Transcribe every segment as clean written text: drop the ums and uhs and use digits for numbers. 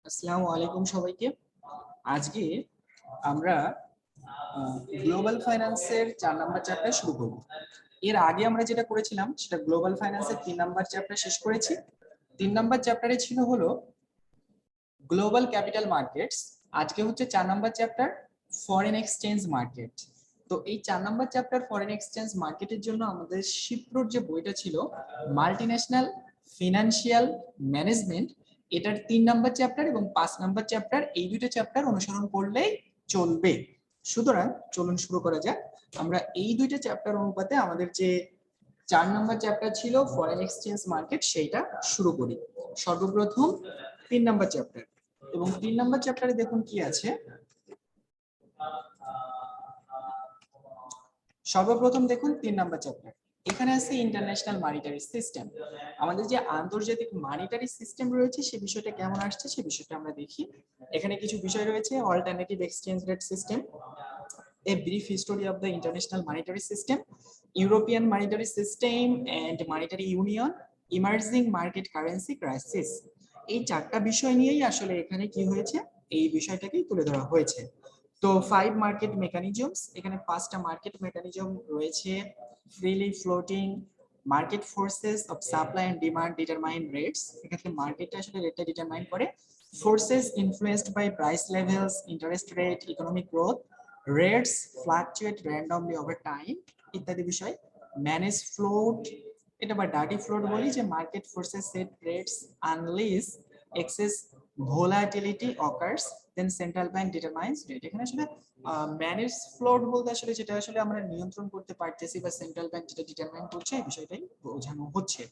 আসসালামু আলাইকুম সবাইকে। আজকে আমরা গ্লোবাল ফাইন্যান্সের 4 নাম্বার চ্যাপ্টার শুরু করব। এর আগে আমরা যেটা করেছিলাম সেটা গ্লোবাল ফাইন্যান্সের 3 নাম্বার চ্যাপ্টার শেষ করেছি। 3 নাম্বার চ্যাপ্টারে ছিল হলো গ্লোবাল ক্যাপিটাল মার্কেটস। আজকে হচ্ছে 4 number chapter foreign exchange market. তো এই 4 নাম্বার চ্যাপ্টার ফরেন এক্সচেঞ্জ মার্কেটের জন্য আমাদের শিপ্রোর যে বইটা ছিল মাল্টিন্যাশনাল ফিনান্সিয়াল ম্যানেজমেন্ট, এটার 3 নাম্বার চ্যাপ্টার এবং 5 নাম্বার চ্যাপ্টার, এই দুটো চ্যাপ্টার অনুসরণ করলেই চলবে। সুতরাং চলুন শুরু করা যাক। আমরা এই দুইটা চ্যাপ্টার অনুপাতে আমাদের যে 4 নাম্বার চ্যাপ্টার ছিল ফরেন এক্সচেঞ্জ মার্কেট সেইটা শুরু করি। সর্বপ্রথম 3 নাম্বার চ্যাপ্টার, এবং 3 নাম্বার চ্যাপ্টারে দেখুন কি আছে। সর্বপ্রথম দেখুন 3 নাম্বার চ্যাপ্টার, এখানে আছে ইন্টারন্যাশনাল মানিটারি সিস্টেম। আমাদের যে আন্তর্জাতিক মানিটারি সিস্টেম রয়েছে সেই বিষয়টা কেমন আসছে সেই বিষয়টা আমরা দেখি। এখানে কিছু বিষয় রয়েছে: alternative exchange rate system, a brief history of the international monetary system, European monetary system and monetary union, emerging market currency crisis। এই 4টা বিষয় নিয়েই আসলে এখানে কি হয়েছে, এই বিষয়টাকেই তুলে ধরা হয়েছে। তো 5 মার্কেট মেকানিজমস, এখানে 5টা মার্কেট মেকানিজম রয়েছে। Freely floating market forces of supply and demand determine rates, এখানে মার্কেটটা আসলে রেটটা ডিটারমাইন করে। Forces influenced by price levels, interest rate, economic growth, rates fluctuate randomly over time ইত্যাদি বিষয়। ম্যানেজ ফ্লোট, এটা বা ডার্টি ফ্লোট বলি, যে market forces set rates unless excess volatility occurs, then central bank determines rate. এখানে আসলে manage float বলতে আসলে যেটা আসলে আমরা নিয়ন্ত্রণ করতে পারতেছি বা সেন্ট্রাল ব্যাংক যেটা ডিটারমাইন করছে এই বিষয়টাই বোঝানো হচ্ছে।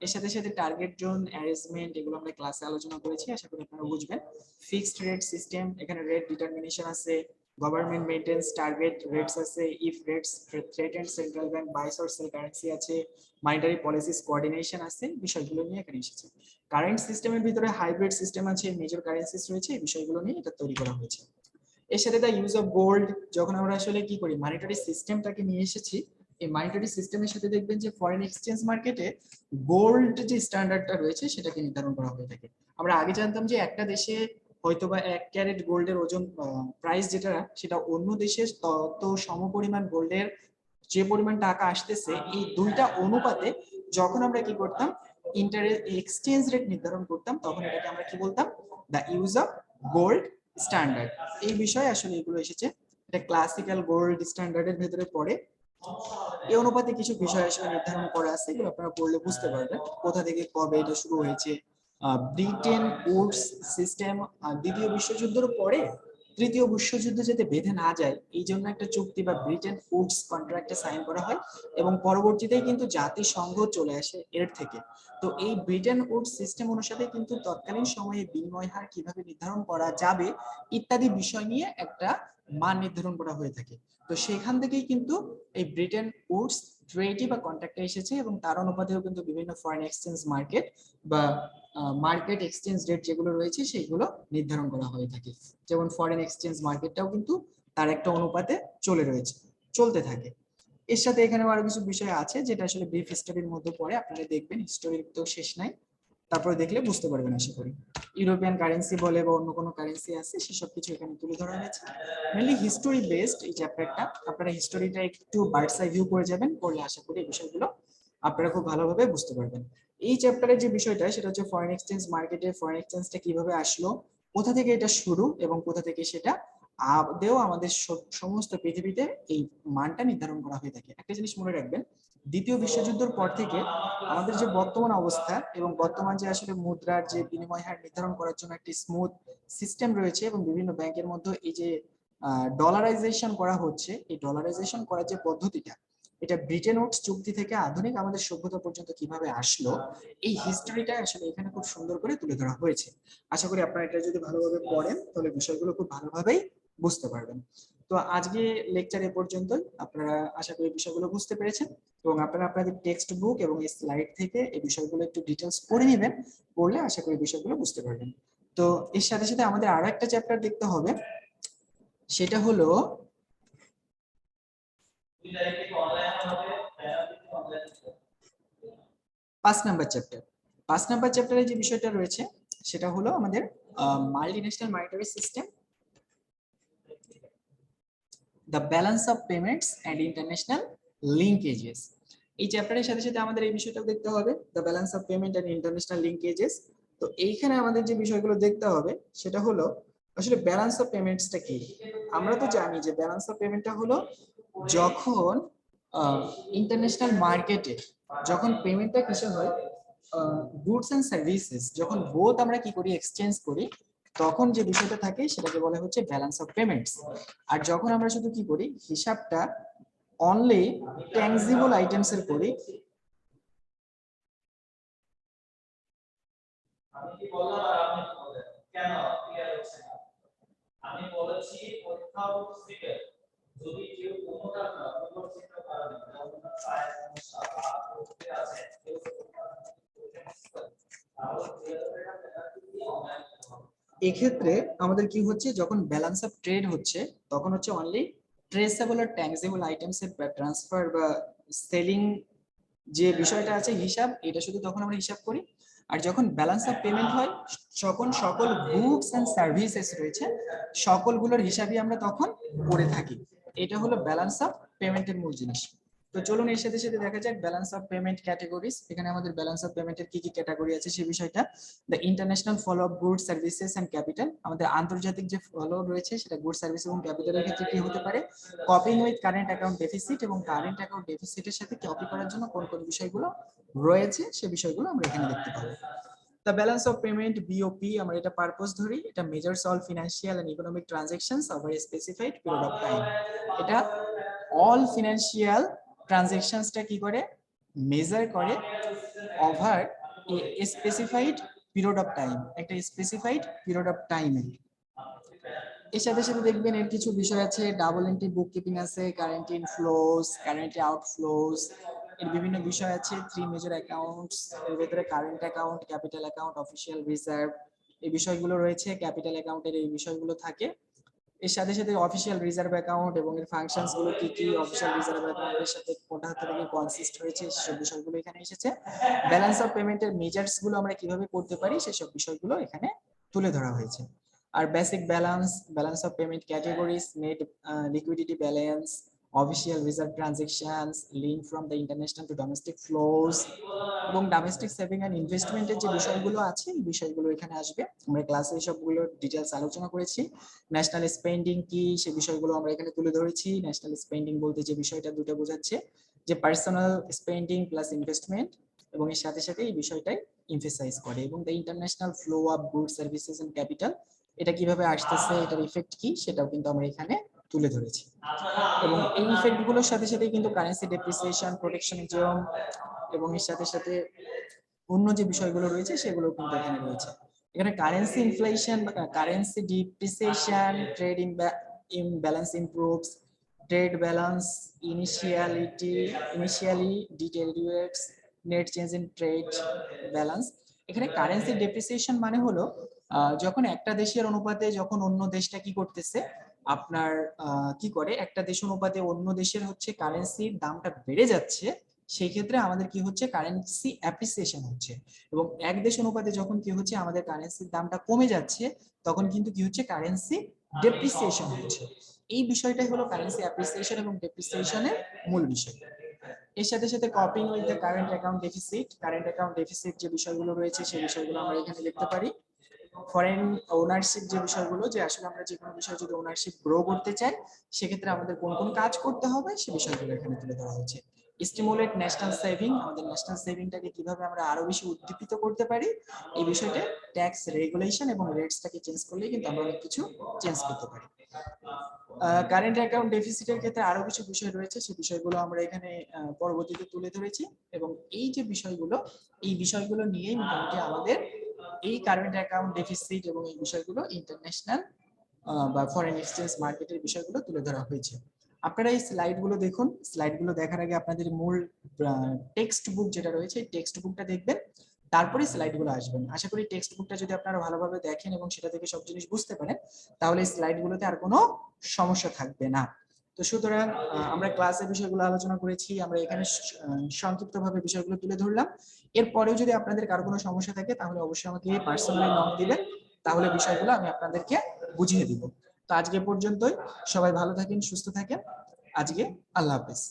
এর সাথে সাথে টার্গেট জোন অ্যারেঞ্জমেন্ট, এগুলো আমরা ক্লাসে আলোচনা করেছি, আশা করি আপনারা বুঝবেন। ফিক্সড রেট সিস্টেম, এখানে রেট ডিটারমিনেশন আছে। গভর্নমেন্ট মেইনটেন্স টার্গেট রেটস আছে। If rates threaten central bank buys or sell currency আছে। মনিটারি পলিসিস কোঅর্ডিনেশন আছে, বিষয়গুলো নিয়ে এখানে এসেছে। কারেন্ট সিস্টেমের ভিতরে হাইব্রিড সিস্টেম আছে, মেজর কারেন্সিস রয়েছে, এই বিষয়গুলো নিয়ে এটা তৈরি করা হয়েছে। এর সাথে দ্য ইউজ অফ গোল্ড, যখন আমরা আসলে কি করি মনিটারি সিস্টেমটাকে নিয়ে এসেছি, এই মনিটারি সিস্টেমের সাথে দেখবেন যে ফরেন এক্সচেঞ্জ মার্কেটে গোল্ড যে স্ট্যান্ডার্ডটা রয়েছে সেটাকে নির্ধারণ করা হয়ে থাকে। আমরা আগে জানতাম যে একটা দেশে হয়তোবা 1 ক্যারেট গোল্ডের ওজন প্রাইস যেটা, সেটা অন্য দেশে তত সমপরিমাণ গোল্ডের যে পরিমাণ টাকা আসতেছে, এই দুইটা অনুপাতে যখন আমরা কি করতাম এক্সচেঞ্জ রেট নির্ধারণ করতাম, তখন এটাকে আমরা কি বলতাম, the use of gold standard. এই বিষয়ে আসলে এগুলো এসেছে, এটা ক্লাসিক্যাল গোল্ড স্ট্যান্ডার্ডের ভেতরে পড়ে। এই অনুপাতে কিছু বিষয় আসলে নির্ধারণ করা আছে, এগুলো আপনারা পড়লে বুঝতে পারবেন কোথা থেকে কবে এটা শুরু হয়েছে। ব্রিটেন উডস সিস্টেম, দ্বিতীয় বিশ্বযুদ্ধের পরে তৃতীয় বিশ্বযুদ্ধ যাতে বেঁধে না যায় এই জন্য একটা চুক্তি বা ব্রিটেন উডস কন্ট্রাক্টে সাইন করা হয়, এবং পরবর্তীতে কিন্তু জাতিসংঘ চলে আসে এর থেকে। তো এই ব্রিটেন উডস সিস্টেম অনুসারে কিন্তু তৎকালীন সময়ে বিনিময় হার কিভাবে নির্ধারণ করা যাবে ইত্যাদি বিষয় নিয়ে একটা মান নির্ধারণ করা হয়ে থাকে। তো সেখান থেকেই কিন্তু এই ব্রিটেন উডস ট্রেটি বা কন্ট্রাক্টে এসেছে, এবং তার অনুপাতেও কিন্তু বিভিন্ন ফরেন এক্সচেঞ্জ মার্কেট বা মার্কেট এক্সচেঞ্জ রেট যেগুলো রয়েছে সেইগুলো নির্ধারণ করা হয়ে থাকে। যেমন ফরেন এক্সচেঞ্জ মার্কেটটাও কিন্তু তার একটা অনুপাতে চলতে থাকে। এর সাথে এখানে আরো কিছু বিষয় আছে যেটা আসলে ব্রিফ হিস্টোরির মধ্যে পড়ে, আপনারা দেখবেন, হিস্টোরির তো শেষ নাই, তারপরে দেখলে বুঝতে পারবেন আশা করি। ইউরোপিয়ান কারেন্সি বলে বা অন্য কোনো কারেন্সি আছে সেসব কিছু এখানে তুলে ধরা হয়েছে। মেনলি হিস্টোরি বেসড এই চ্যাপ্টারটা, আপনারা হিস্টোরিটা একটু বার্ডস আই ভিউ করে যাবেন, করলে আশা করি এই বিষয়গুলো আপনারা খুব ভালোভাবে বুঝতে পারবেন। এই চ্যাপ্টারের যে বিষয়টা সেটা হচ্ছে ফরেন এক্সচেঞ্জ মার্কেটে ফরেন এক্সচেঞ্জটা কিভাবে আসলো, কোথা থেকে এটা শুরু, এবং কোথা থেকে সেটা আদৌ আমাদের সমস্ত পৃথিবীতে এই মানটা নির্ধারণ করা হয়ে থাকে। একটা জিনিস মনে রাখবেন, দ্বিতীয় বিশ্বযুদ্ধের পর থেকে আমাদের যে বর্তমান অবস্থা এবং বর্তমান যে আসলে মুদ্রার যে বিনিময় হার নির্ধারণ করার জন্য একটি স্মুথ সিস্টেম রয়েছে, এবং বিভিন্ন ব্যাংকের মধ্যে এই যে ডলারাইজেশন করা হচ্ছে, এই ডলারাইজেশন করার যে পদ্ধতিটা, এটা ব্রিটেন উডস চুক্তি থেকে আধুনিক আমাদের সভ্যতা পর্যন্ত কিভাবে আসলো, এই হিস্টরিটা আসলে এখানে খুব সুন্দর করে তুলে ধরা হয়েছে। আশা করি আপনারা এটা যদি ভালোভাবে পড়েন তাহলে বিষয়গুলো খুব ভালোভাবেই বুঝতে পারবেন। তো আজকে লেকচার এ পর্যন্তই, আপনারা আশা করি বিষয়গুলো বুঝতে পেরেছেন, এবং আপনারা আপনাদের টেক্সট বুক এবং এই স্লাইড থেকে এই বিষয়গুলো একটু ডিটেইলস পড়ে নেবেন, পড়লে আশা করি বিষয়গুলো বুঝতে পারবেন। তো এর সাথে সাথে আমাদের আরো একটা চ্যাপ্টার দেখতে হবে, সেটা হলো 5 নাম্বার চ্যাপ্টার। 5 নাম্বার চ্যাপ্টারে যে বিষয়টা রয়েছে সেটা হলো আমাদের multinational monetary system, the balance of payments and international linkages. এই চ্যাপ্টারের সাথে সাথে আমাদের এই বিষয়টাও দেখতে হবে, the balance of payment and international linkages. তো এইখানে আমাদের যে বিষয়গুলো দেখতে হবে সেটা হলো আসলে ব্যালেন্স অফ পেমেন্টসটা কি। আমরা তো জানি যে ব্যালেন্স অফ পেমেন্টটা হলো যখন ইন্টারন্যাশনাল মার্কেটে যখন পেমেন্টটা কিসে হয়, গুডস এন্ড সার্ভিসেস যখন বোথ আমরা কি করি এক্সচেঞ্জ করি, তখন যে বিষয়টা থাকে সেটাকে বলা হচ্ছে ব্যালেন্স অফ পেমেন্টস। আর যখন আমরা শুধু কি করি হিসাবটা অনলি ট্যানজিবল আইটেমস এর করি, আমি কি বললাম আর আপনি বলেন কেন ক্লিয়ার হচ্ছে না? আমি বলেছি পরীক্ষা থেকে যদি কেউ কোনোটা না পরিবর্তিত করেন যেমন ফাইল সমস্যা বা করতে আছে কেউ এই ক্ষেত্রে আমাদের কি হচ্ছে যখন ব্যালেন্স অফ ট্রেড হচ্ছে তখন হচ্ছে অনলি ট্রেসেবল আর ট্যানজিবল আইটেমস এর ট্রান্সফার বা সেলিং যে বিষয়টা আছে হিসাব, এটা শুধু তখন আমরা হিসাব করি। আর যখন ব্যালেন্স অফ পেমেন্ট হয় তখন সকল গুডস এন্ড সার্ভিসেস রয়েছে সকলগুলোর হিসাবই আমরা তখন করে থাকি। এটা হলো ব্যালেন্স অফ পেমেন্টের মূল জিনিস। তো চলুন এর সাথে সাথে দেখা যাক ব্যালেন্স অফ পেমেন্ট ক্যাটাগরিজ। এখানে আমাদের ব্যালেন্স অফ পেমেন্টের কি কি ক্যাটাগরি আছে সেই বিষয়টা। The international flow of goods services and capital, আমাদের আন্তর্জাতিক যে ফলো রয়েছে সেটা গুডস সার্ভিস এবং ক্যাপিটালের ক্ষেত্রে কি হতে পারে, coping with current account deficit, এবং কারেন্ট অ্যাকাউন্ট ডেফিসিটের সাথে কপি করার জন্য কোন কোন বিষয়গুলো রয়েছে সে বিষয়গুলো আমরা এখানে দেখতে পাবো। The balance of payment BOP আমরা এটা পারপোজ ধরি, এটা measures all financial and economic transactions over a specified period of time। এটা all financial transactionsটা কি করে মেজার করে over a specified period of time, একটা স্পেসিফাইড পিরিয়ড অফ টাইমে। এর সাথে সাথে দেখবেন এর কিছু বিষয় আছে, ডাবল এন্ট্রি বুক কিপিং আছে, কারেন্ট ইনফ্লোস, কারেন্ট আউটফ্লোস, এর বিভিন্ন বিষয় আছে। থ্রি মেজর অ্যাকাউন্টস, এর ভিতরে current account, capital account, official reserve, এই বিষয়গুলো রয়েছে। ক্যাপিটাল অ্যাকাউন্টের এই বিষয়গুলো থাকে। এর সাথে সাথে অফিসিয়াল রিজার্ভ অ্যাকাউন্ট এবং এর ফাংশনস গুলো কি কি, অফিসিয়াল রিজার্ভ অ্যাকাউন্টের সাথে কোনটা থেকে কনসিস্ট হয়েছে সেসব বিষয়গুলো এখানে এসেছে। ব্যালেন্স অফ পেমেন্টের মেজার্স গুলো আমরা কিভাবে করতে পারি সেসব বিষয়গুলো এখানে তুলে ধরা হয়েছে। আর basic balance, balance of payment categories, net liquidity balance, official reserve transactions, link from the international to domestic flows, এবং ডোমেস্টিক সেভিং এন্ড ইনভেস্টমেন্টের যে বিষয়গুলো আছে এই বিষয়গুলো এখানে আসবে। আমরা ক্লাসে এই সবগুলো ডিটেইলস আলোচনা করেছি। ন্যাশনাল স্পেন্ডিং কি সে বিষয়গুলো আমরা এখানে তুলে ধরেছি। ন্যাশনাল স্পেন্ডিং বলতে যে বিষয়টা দুটো বোঝাচ্ছে, যে পার্সোনাল স্পেন্ডিং প্লাস ইনভেস্টমেন্ট, এবং এর সাথে সাথে এই বিষয়টাই এমফেসাইজ করে। এবং the international flow of goods services and capital, এটা কিভাবে আসতেছে, এটার ইফেক্ট কি সেটাও কিন্তু আমরা এখানে তুলে ধরেছি। এবং এই ইফেক্ট গুলোর সাথে সাথে কিন্তু কারেন্সি ডেপ্রিসিয়েশন, প্রোটেকশনিজম, এবং এর সাথে সাথে অন্য যে বিষয়গুলো রয়েছে সেগুলো কিন্তু এখানে রয়েছে। এখানে currency inflation, currency depreciation, trade imbalance improves, trade balance initially deteriorates, net change in trade balance. এখানে কারেন্সি ডেপ্রিসিয়েশন মানে হলো যখন একটা দেশের অনুপাতে যখন অন্য দেশটা কি করতেছে আপনার কি করে, একটা দেশ অনুপাতে অন্য দেশের হচ্ছে কারেন্সির দামটা বেড়ে যাচ্ছে, সেই ক্ষেত্রে আমাদের কি হচ্ছে কারেন্সি অ্যাপ্রিসিয়েশন হচ্ছে। এবং এক দেশ অনুপাতে যখন কি হচ্ছে আমাদের কারেন্সির দামটা কমে যাচ্ছে তখন কিন্তু কি হচ্ছে কারেন্সি ডেপ্রিসিয়েশন হচ্ছে। এই বিষয়টাই হলো কারেন্সি অ্যাপ্রিসিয়েশন এবং ডেপ্রিসিয়েশনের মূল বিষয়। এর সাথে সাথে coping with the current account deficit, current account deficit যে বিষয়গুলো রয়েছে সেই বিষয়গুলো আমরা এখানে দেখতে পারি। ফরেন ওনারশিপ যে বিষয়গুলো, যে আসলে আমরা যে কোনো বিষয় যদি ওনারশিপ গ্রো করতে চাই সেক্ষেত্রে আমাদের কোন কোন কাজ করতে হবে সে বিষয়গুলো এখানে তুলে ধরা হয়েছে। স্টিমুলেট ন্যাশনাল সেভিং, আমাদের ন্যাশনাল সেভিংটাকে কিভাবে আমরা আরো বেশি উদ্দীপিত করতে পারি এই বিষয়টা। ট্যাক্স রেগুলেশন এবং রেটসটাকে চেঞ্জ করলে কিন্তু আমরা অনেক কিছু চেঞ্জ করতে পারি। কারেন্ট অ্যাকাউন্ট ডেফিসিটের ক্ষেত্রে আরো কিছু বিষয় রয়েছে, সেই বিষয়গুলো আমরা এখানে পরবর্তীতে তুলে ধরেছি। এবং এই যে বিষয়গুলো, এই বিষয়গুলো নিয়েই মোটামুটি আমাদের এই কারেন্ট অ্যাকাউন্ট ডেফিসিট এবং এই বিষয়গুলো ইন্টারন্যাশনাল বা ফরেন এক্সচেঞ্জ মার্কেটের বিষয়গুলো তুলে ধরা হয়েছে। আপনারা এই স্লাইডগুলো দেখুন। স্লাইডগুলো দেখার আগে আপনাদের মূল টেক্সট বুক যেটা রয়েছে টেক্সট বুকটা দেখবেন, তারপরে স্লাইডগুলো আসবেন। আশা করি টেক্সট বুকটা যদি আপনারা ভালোভাবে দেখেন এবং সেটা থেকে সব জিনিস বুঝতে পারেন তাহলে স্লাইডগুলোতে আর কোনো সমস্যা থাকবে না। তো সুতরাং আমরা ক্লাসে বিষয়গুলো আলোচনা করেছি, আমরা এখানে সংক্ষিপ্তভাবে বিষয়গুলো তুলে ধরলাম। এরপরেও যদি আপনাদের কারো কোনো সমস্যা থাকে তাহলে অবশ্যই আমাকে পার্সোনালি নক দিবেন, তাহলে বিষয়গুলো আমি আপনাদেরকে বুঝিয়ে দিব। তো আজকে পর্যন্তই, সবাই ভালো থাকেন, সুস্থ থাকেন। আজকে আল্লাহ হাফেজ।